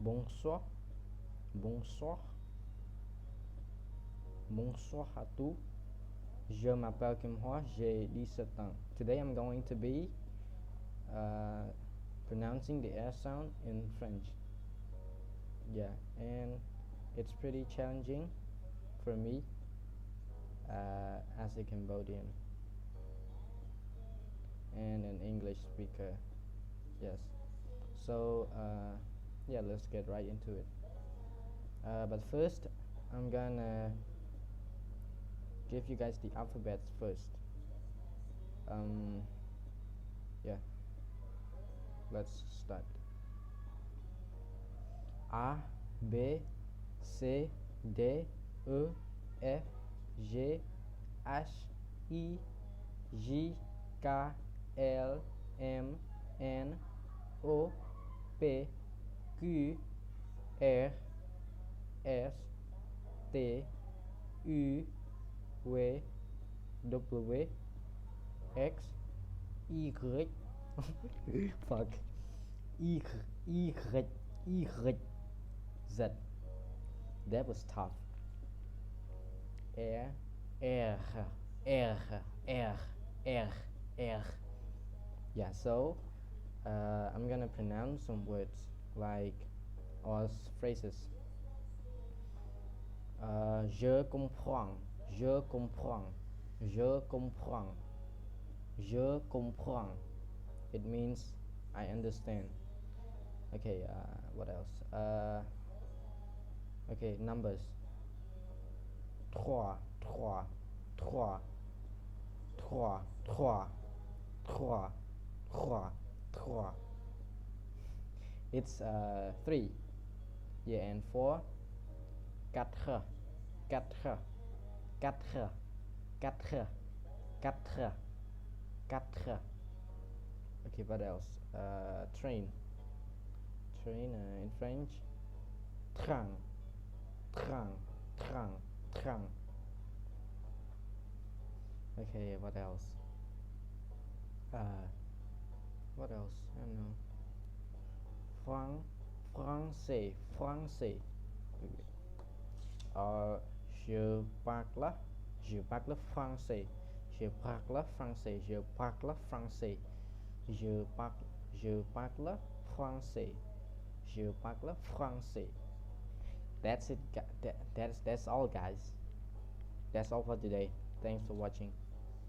Bonsoir. Bonsoir. Bonsoir à tous. Je m'appelle Kimhor. J'ai 17 ans. Today I'm going to be pronouncing the R sound in French. Yeah, and it's pretty challenging for me as a Cambodian and an English speaker. Yes. So yeah, let's get right into it. But first, I'm gonna give you guys the alphabets first. Yeah, let's start. A, B, C, D, E, F, G, H, I, J, K, L, M, N, O, P, Q, R, S, T, U, W, W, X, Y. Fuck. Y, Y, Y, Z. That was tough. R, R, R, R, R, R. Yeah, so I'm gonna pronounce some words like or phrases. Je comprends, je comprends, je comprends, je comprends. It means I understand. Okay, what else? Okay, numbers. Trois, trois, trois, trois, trois, trois, trois, trois. It's 3. Yeah, and 4. Quatre, quatre, quatre, quatre, quatre, quatre. Okay, what else? Train. Train in French. Train, train, train, train. Okay, what else? What else? I don't know. Français, français. Je parle français. Je parle français. Je parle français. Je parle français. Je parle français. That's it. That's all, guys. That's all for today. Thanks for watching.